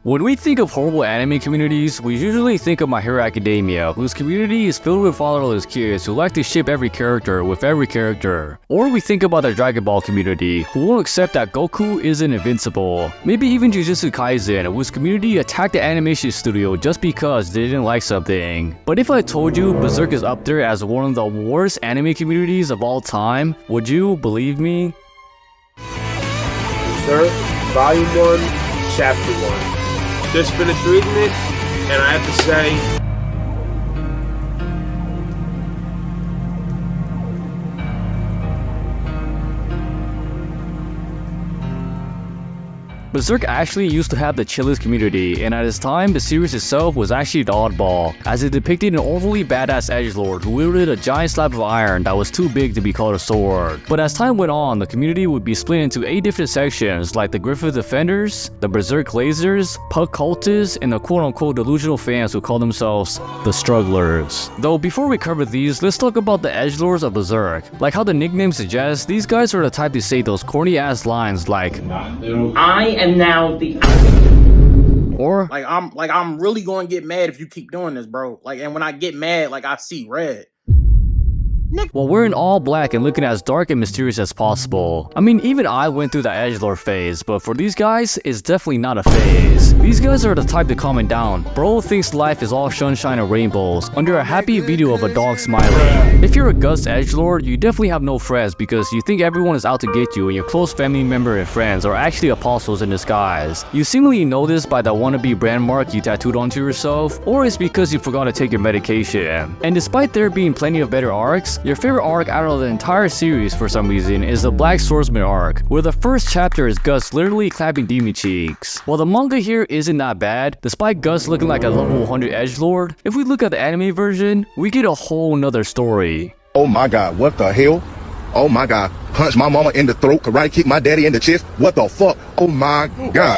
When we think of horrible anime communities, we usually think of My Hero Academia, whose community is filled with fatherless kids who like to ship every character with every character. Or we think about the Dragon Ball community, who won't accept that Goku isn't invincible. Maybe even Jujutsu Kaisen, whose community attacked the animation studio just because they didn't like something. But if I told you Berserk is up there as one of the worst anime communities of all time, would you believe me? Berserk, Volume 1, Chapter 1. Just finished reading it, and I have to say, Berserk actually used to have the chillest community, and at its time, the series itself was actually the oddball, as it depicted an overly badass edgelord who wielded a giant slab of iron that was too big to be called a sword. But as time went on, the community would be split into 8 different sections, like the Griffith Defenders, the Berserk Glazers, Puck cultists, and the quote-unquote delusional fans who call themselves the Strugglers. Though before we cover these, let's talk about the edgelords of Berserk. Like how the nickname suggests, these guys are the type to say those corny ass lines like, I am now the or I'm really going to get mad if you keep doing this, bro. Like, and when I get mad, like, I see red. while wearing all black and looking as dark and mysterious as possible. I mean, even I went through the edgelord phase, but for these guys, it's definitely not a phase. These guys are the type to calm it down. Bro thinks life is all sunshine and rainbows under a happy video of a dog smiling. If you're a Guts edgelord, you definitely have no friends because you think everyone is out to get you and your close family member and friends are actually apostles in disguise. You seemingly know this by the wannabe brand mark you tattooed onto yourself, or it's because you forgot to take your medication. And despite there being plenty of better arcs, your favorite arc out of the entire series for some reason is the Black Swordsman arc, where the first chapter is Guts literally clapping demon cheeks. While the manga here isn't that bad, despite Guts looking like a level 100 edgelord, if we look at the anime version, we get a whole nother story. Oh my god, what the hell? Oh my god, punch my mama in the throat, karate kick my daddy in the chest, what the fuck? Oh my god.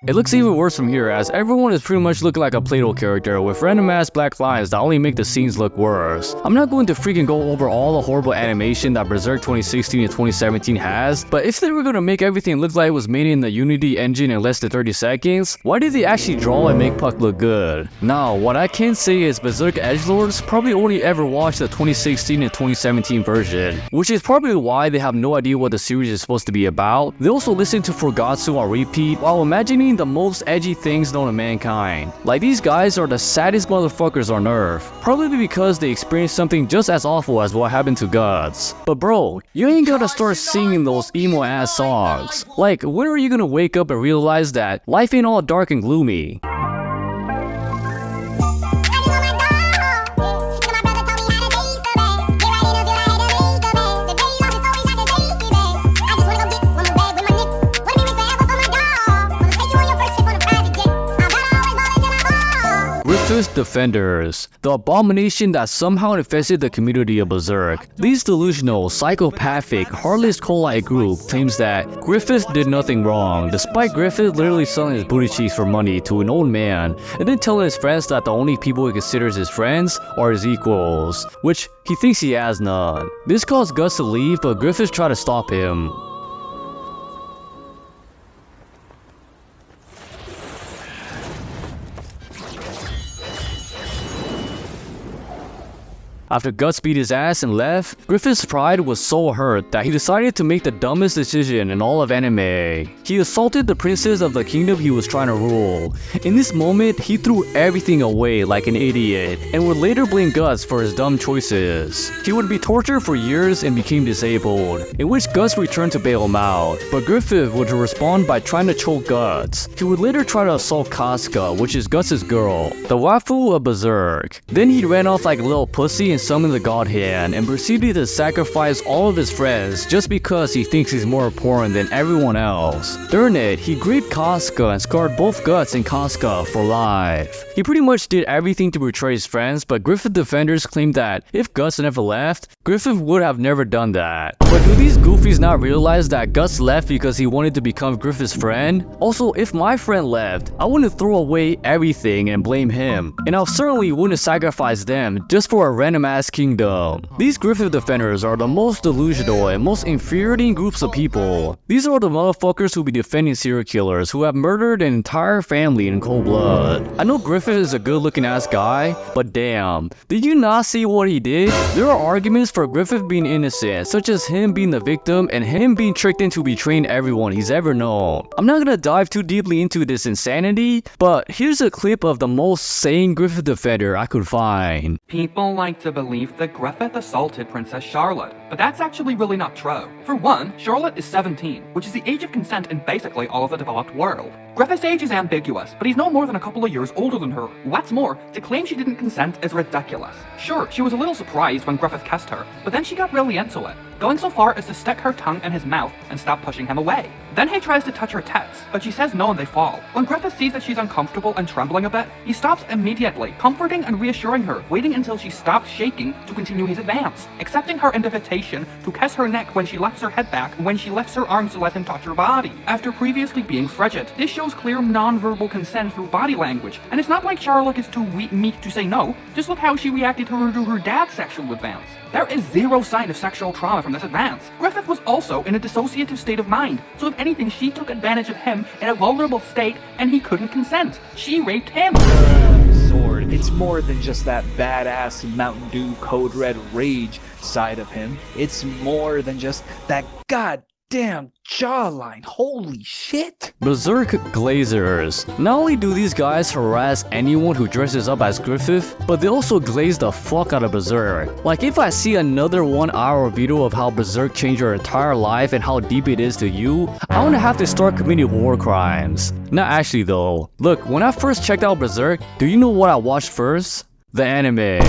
It looks even worse from here, as everyone is pretty much looking like a Play-Doh character with random ass black lines that only make the scenes look worse. I'm not going to freaking go over all the horrible animation that Berserk 2016 and 2017 has, but if they were going to make everything look like it was made in the Unity engine in less than 30 seconds, why did they actually draw and make Puck look good? Now, what I can say is Berserk edgelords probably only ever watched the 2016 and 2017 version, which is probably why they have no idea what the series is supposed to be about. They also listen to Forgatsu on repeat while imagining the most edgy things known to mankind. Like, these guys are the saddest motherfuckers on earth, probably because they experienced something just as awful as what happened to Guts. But bro, you ain't gotta start singing those emo ass songs. Like, when are you gonna wake up and realize that life ain't all dark and gloomy? Griffith Defenders, the abomination that somehow infested the community of Berserk. This delusional, psychopathic, heartless Colite group claims that Griffith did nothing wrong, despite Griffith literally selling his booty cheeks for money to an old man, and then telling his friends that the only people he considers his friends are his equals, which he thinks he has none. This caused Gus to leave, but Griffith tried to stop him. After Guts beat his ass and left, Griffith's pride was so hurt that he decided to make the dumbest decision in all of anime. He assaulted the princess of the kingdom he was trying to rule. In this moment, he threw everything away like an idiot, and would later blame Guts for his dumb choices. He would be tortured for years and became disabled, in which Guts returned to bail him out, but Griffith would respond by trying to choke Guts. He would later try to assault Casca, which is Guts' girl, the waifu of Berserk. Then he ran off like a little pussy and summoned the God Hand and proceeded to sacrifice all of his friends just because he thinks he's more important than everyone else. During it, he gripped Casca and scarred both Guts and Casca for life. He pretty much did everything to betray his friends, but Griffith Defenders claimed that if Guts never left, Griffith would have never done that. But Do these goofies not realize that Gus left because he wanted to become Griffith's friend? Also, if my friend left, I wouldn't throw away everything and blame him. And I certainly wouldn't sacrifice them just for a random ass kingdom. These Griffith Defenders are the most delusional and most infuriating groups of people. These are the motherfuckers who be defending serial killers who have murdered an entire family in cold blood. I know Griffith is a good looking ass guy, but damn, did you not see what he did? There are arguments for Griffith being innocent, such as him being the victim and him being tricked into betraying everyone he's ever known. I'm not gonna dive too deeply into this insanity, but here's a clip of the most sane Griffith Defender I could find. People like to believe that Griffith assaulted Princess Charlotte, but that's actually really not true. For one, Charlotte is 17, which is the age of consent in basically all of the developed world. Griffith's age is ambiguous, but he's no more than a couple of years older than her. What's more, to claim she didn't consent is ridiculous. Sure, she was a little surprised when Griffith kissed her, but then she got really into it, going so far as to stick her tongue in his mouth and stop pushing him away. Then he tries to touch her tits, but she says no and they fall. When Griffith sees that she's uncomfortable and trembling a bit, he stops immediately, comforting and reassuring her, waiting until she stops shaking to continue his advance, accepting her invitation to kiss her neck when she lifts her head back and when she lifts her arms to let him touch her body. After previously being frigid, this shows clear non-verbal consent through body language, and it's not like Charlotte is too meek to say no. Just look how she reacted to her dad's sexual advance. There is zero sign of sexual trauma from this advance. Griffith was also in a dissociative state of mind, so if anything, she took advantage of him in a vulnerable state and he couldn't consent. She raped him. Sword. It's more than just that badass Mountain Dew Code Red rage side of him. It's more than just that goddamn jawline. Holy shit. Berserk Glazers. Not only do these guys harass anyone who dresses up as Griffith, but they also glaze the fuck out of Berserk. Like, if I see another 1 hour video of how Berserk changed your entire life and how deep it is to you, I'm gonna have to start committing war crimes. Not actually though. Look, when I first checked out Berserk, do you know what I watched first? The anime.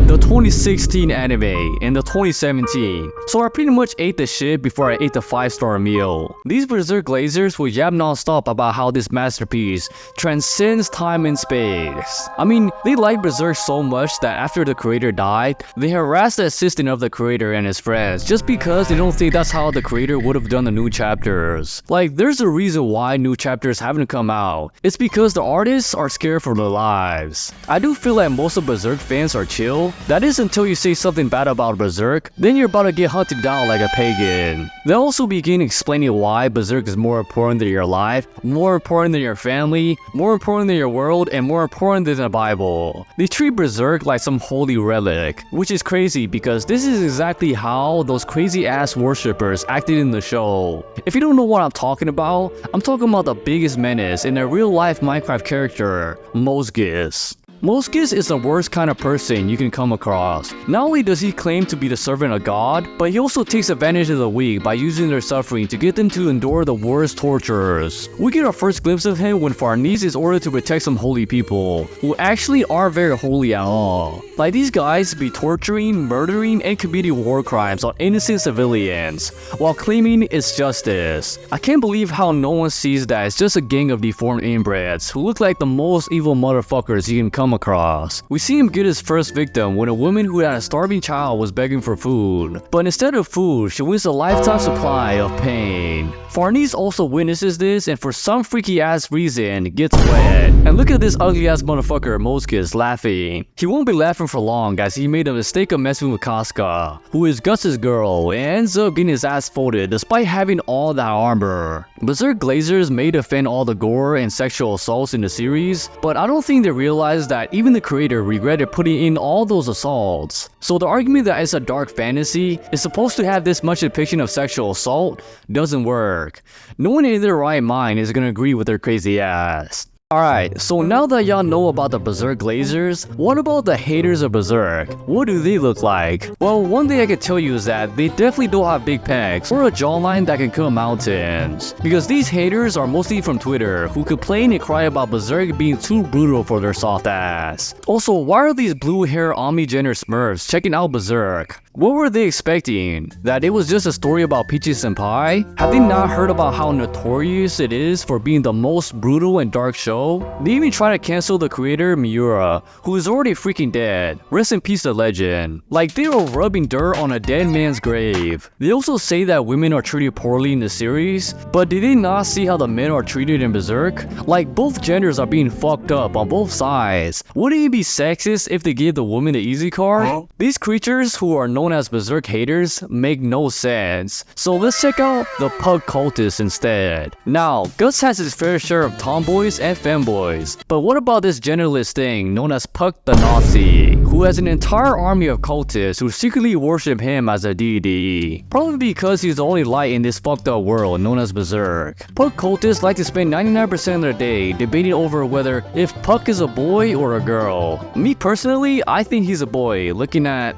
The 2016 anime and the 2017. So I pretty much ate the shit before I ate the 5-star meal. These Berserk Glazers will yap non-stop about how this masterpiece transcends time and space. I mean, they like Berserk so much that after the creator died, they harassed the assistant of the creator and his friends just because they don't think that's how the creator would have done the new chapters. Like, there's a reason why new chapters haven't come out. It's because the artists are scared for their lives. I do feel like most of Berserk fans are chill. That is until you say something bad about Berserk, then you're about to get hunted down like a pagan. They also begin explaining why Berserk is more important than your life, more important than your family, more important than your world, and more important than the Bible. They treat Berserk like some holy relic, which is crazy because this is exactly how those crazy ass worshippers acted in the show. If you don't know what I'm talking about the biggest menace in a real life Minecraft character, Mosus. Mosus is the worst kind of person you can come across. Not only does he claim to be the servant of God, but he also takes advantage of the weak by using their suffering to get them to endure the worst tortures. We get our first glimpse of him when Fais is ordered to protect some holy people, who actually aren't very holy at all. Like, these guys be torturing, murdering, and committing war crimes on innocent civilians, while claiming it's justice. I can't believe how no one sees that it's just a gang of deformed inbreds who look like the most evil motherfuckers you can come across. We see him get his first victim when a woman who had a starving child was begging for food, but instead of food, she wins a lifetime supply of pain. Fais also witnesses this and for some freaky ass reason gets wet. And look at this ugly ass motherfucker Mosus laughing. He won't be laughing for long as he made a mistake of messing with Casca, who is Gus's girl, and ends up getting his ass folded despite having all that armor. Berserk Glazers may defend all the gore and sexual assaults in the series, but I don't think they realize that even the creator regretted putting in all those assaults. So the argument that it's a dark fantasy is supposed to have this much depiction of sexual assault doesn't work. No one in their right mind is gonna agree with their crazy ass. Alright, so now that y'all know about the Berserk Glazers, what about the haters of Berserk? What do they look like? Well, one thing I can tell you is that they definitely don't have big pecs or a jawline that can climb mountains. Because these haters are mostly from Twitter, who complain and cry about Berserk being too brutal for their soft ass. Also, why are these blue hair omnigender smurfs checking out Berserk? What were they expecting? That it was just a story about Peachy Senpai? Have they not heard about how notorious it is for being the most brutal and dark show? They even try to cancel the creator Miura, who is already freaking dead. Rest in peace, the legend. Like they were rubbing dirt on a dead man's grave. They also say that women are treated poorly in the series, but did they not see how the men are treated in Berserk? Like both genders are being fucked up on both sides. Wouldn't it be sexist if they gave the woman the easy card? These creatures who are known as Berserk haters make no sense. So let's check out the Puck cultists instead. Now, Guts has his fair share of tomboys and femboys, but what about this genderless thing known as Puck the Nazi, who has an entire army of cultists who secretly worship him as a deity? Probably because he's the only light in this fucked up world known as Berserk. Puck cultists like to spend 99% of their day debating over whether if Puck is a boy or a girl. Me personally, I think he's a boy, looking at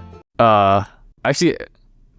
actually,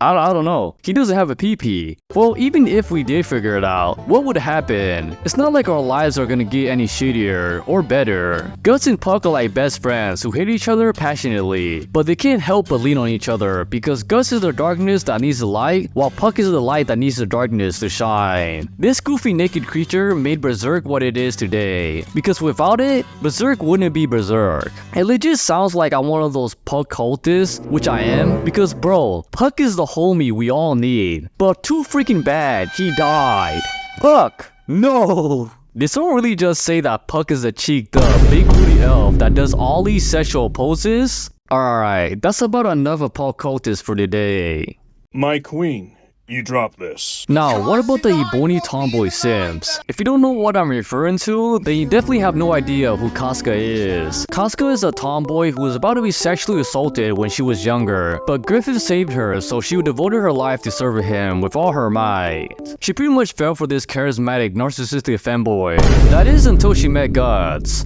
I don't know. He doesn't have a PP. Well, even if we did figure it out, what would happen? It's not like our lives are gonna get any shittier or better. Guts and Puck are like best friends who hate each other passionately, but they can't help but lean on each other because Guts is the darkness that needs the light, while Puck is the light that needs the darkness to shine. This goofy naked creature made Berserk what it is today, because without it, Berserk wouldn't be Berserk. It legit sounds like I'm one of those Puck cultists, which I am, because bro, Puck is the homie we all need, but too freaking bad he died. Puck, no. Did someone really just say that Puck is a cheeked up big booty elf that does all these sexual poses? Alright, that's about enough of Puck cultists for today. My queen, you drop this. Now, what about the Ebony Tomboy Sims? If you don't know what I'm referring to, then you definitely have no idea who Casca is. Casca is a tomboy who was about to be sexually assaulted when she was younger, but Griffith saved her so she devoted her life to serving him with all her might. She pretty much fell for this charismatic, narcissistic femboy. That is until she met Guts.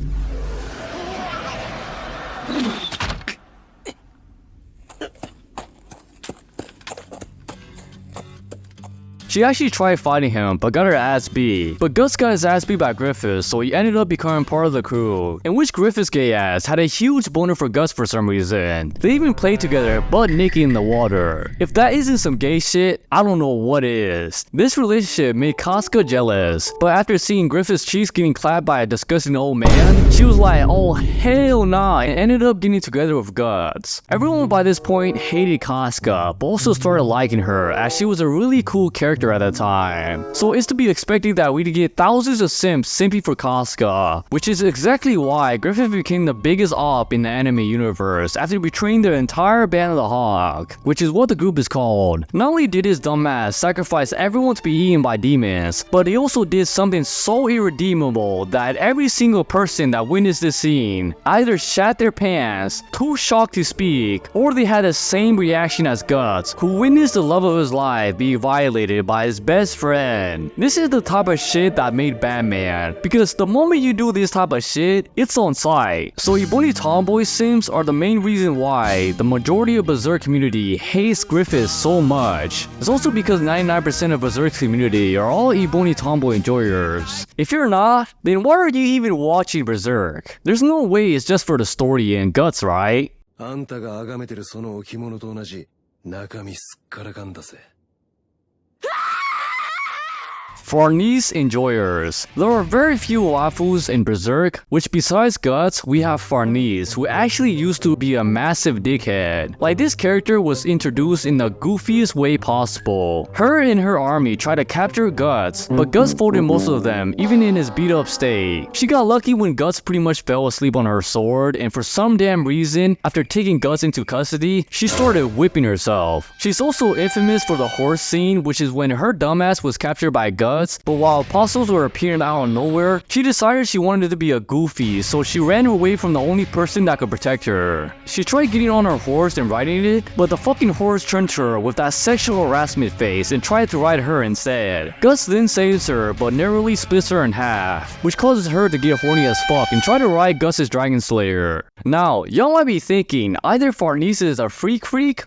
She actually tried fighting him, but got her ass beat. But Guts got his ass beat by Griffith, so he ended up becoming part of the crew, in which Griffith's gay ass had a huge boner for Guts for some reason. They even played together, butt naked in the water. If that isn't some gay shit, I don't know what is. This relationship made Casca jealous, but after seeing Griffith's cheeks getting clapped by a disgusting old man, she was like, oh hell nah, and ended up getting together with Guts. Everyone by this point hated Casca, but also started liking her, as she was a really cool character at that time. So it's to be expected that we'd get thousands of simps simply for Casca, which is exactly why Griffith became the biggest op in the anime universe after betraying the entire Band of the Hawk, which is what the group is called. Not only did his dumbass sacrifice everyone to be eaten by demons, but he also did something so irredeemable that every single person that witnessed this scene either shat their pants, too shocked to speak, or they had the same reaction as Guts, who witnessed the love of his life be violated by his best friend. This is the type of shit that made Batman, because the moment you do this type of shit, it's on sight. So Ebony Tomboy Sims are the main reason why the majority of Berserk community hates Griffith so much. It's also because 99% of Berserk's community are all Ebony Tomboy enjoyers. If you're not, then why are you even watching Berserk? There's no way it's just for the story and Guts, right? あんたが崇めてるその置物と同じ中身すっからかんだぜ。Farnese enjoyers. There are very few waifus in Berserk, which besides Guts, we have Farnese, who actually used to be a massive dickhead. Like this character was introduced in the goofiest way possible. Her and her army tried to capture Guts, but Guts folded most of them, even in his beat up state. She got lucky when Guts pretty much fell asleep on her sword, and for some damn reason, after taking Guts into custody, she started whipping herself. She's also infamous for the horse scene, which is when her dumbass was captured by Guts, but while apostles were appearing out of nowhere, she decided she wanted to be a goofy, so she ran away from the only person that could protect her. She tried getting on her horse and riding it, but the fucking horse turned to her with that sexual harassment face and tried to ride her instead. Guts then saves her, but narrowly splits her in half, which causes her to get horny as fuck and try to ride Gus's Dragon Slayer. Now, y'all might be thinking, either Farnese is a freak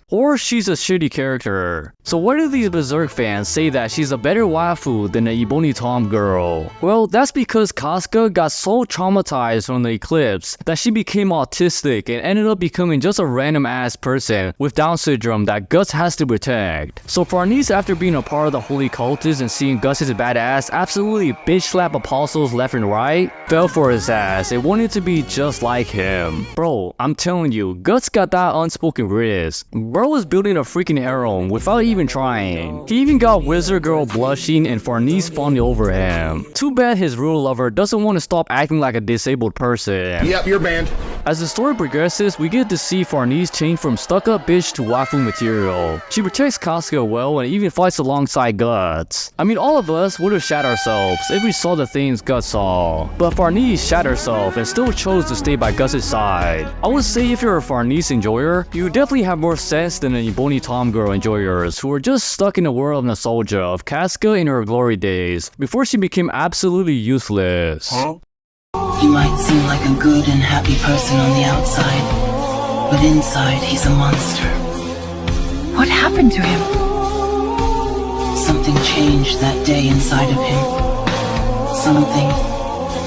or she's a shitty character. So why do these Berserk fans say that she's a better waifu than than the Ebony Tom girl? Well, that's because Casca got so traumatized from the eclipse that she became autistic and ended up becoming just a random ass person with Down syndrome that Guts has to protect. So Farnese, after being a part of the Holy Cultists and seeing Guts as a badass absolutely bitch slap apostles left and right, fell for his ass and wanted to be just like him. Bro, I'm telling you, Guts got that unspoken risk. Bro was building a freaking harem without even trying. He even got Wizard Girl blushing and Farnese fawning over him. Too bad his real lover doesn't want to stop acting like a disabled person. Yep, you're banned. As the story progresses, we get to see Farnese change from stuck-up bitch to waifu material. She protects Casca well and even fights alongside Guts. I mean, all of us would have shat ourselves if we saw the things Guts saw. But Farnese shat herself and still chose to stay by Guts' side. I would say if you're a Farnese enjoyer, you definitely have more sense than the Ebony Tom girl enjoyers who are just stuck in the world of nostalgia of Casca in her glory days before she became absolutely useless. He might seem like a good and happy person on the outside, but inside he's a monster. What happened to him? Something changed that day inside of him. Something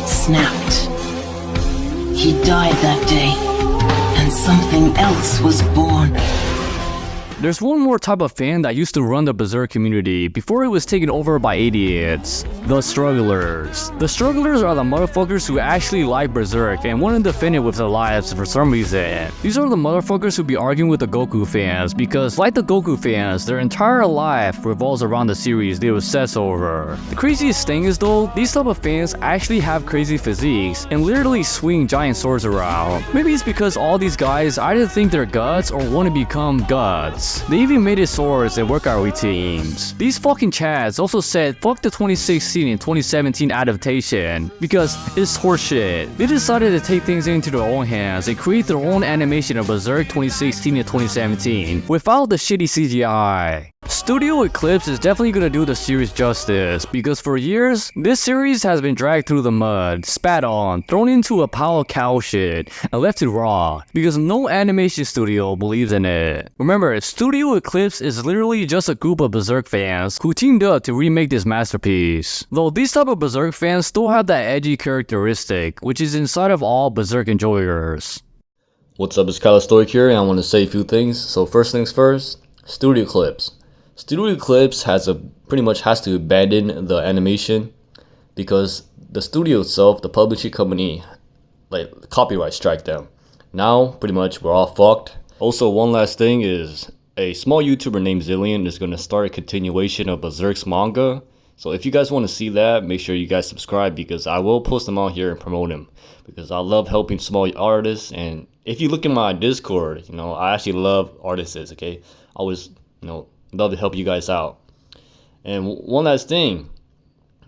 snapped. He died that day, and something else was born. There's one more type of fan that used to run the Berserk community before it was taken over by idiots. The Strugglers. The Strugglers are the motherfuckers who actually like Berserk and want to defend it with their lives for some reason. These are the motherfuckers who be arguing with the Goku fans because, like the Goku fans, their entire life revolves around the series they obsess over. The craziest thing is though, these type of fans actually have crazy physiques and literally swing giant swords around. Maybe it's because all these guys either think they're Guts or want to become Guts. They even made it swords and workout routines. These fucking chads also said fuck the 2016 and 2017 adaptation because it's horseshit. They decided to take things into their own hands and create their own animation of Berserk 2016 and 2017 without the shitty CGI. Studio Eclipse is definitely gonna do the series justice because for years, this series has been dragged through the mud, spat on, thrown into a pile of cow shit, and left to rot because no animation studio believes in it. Remember, Studio Eclipse is literally just a group of Berserk fans who teamed up to remake this masterpiece. Though these type of Berserk fans still have that edgy characteristic, which is inside of all Berserk enjoyers. What's up, it's Kyle Stoic here, and I want to say a few things. So first things first, Studio Eclipse. Studio Eclipse pretty much has to abandon the animation because the studio itself, the publishing company, like copyright strike them. Now, pretty much we're all fucked. Also, one last thing is a small YouTuber named Zillion is going to start a continuation of Berserk's manga. So if you guys want to see that, make sure you guys subscribe because I will post them out here and promote them because I love helping small artists. And if you look in my Discord, I actually love artists, okay? I always, love to help you guys out. And one last thing,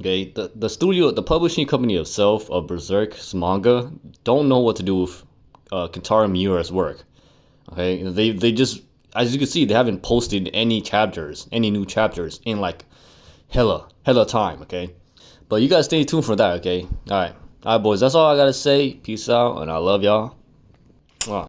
okay, the studio, the publishing company itself of Berserk's manga don't know what to do with Kentaro Miura's work. Okay, they just, as you can see, they haven't posted any new chapters in like hella time. Okay, but you guys stay tuned for that. Okay, all right boys, that's all I gotta say. Peace out, and I love y'all. Wow.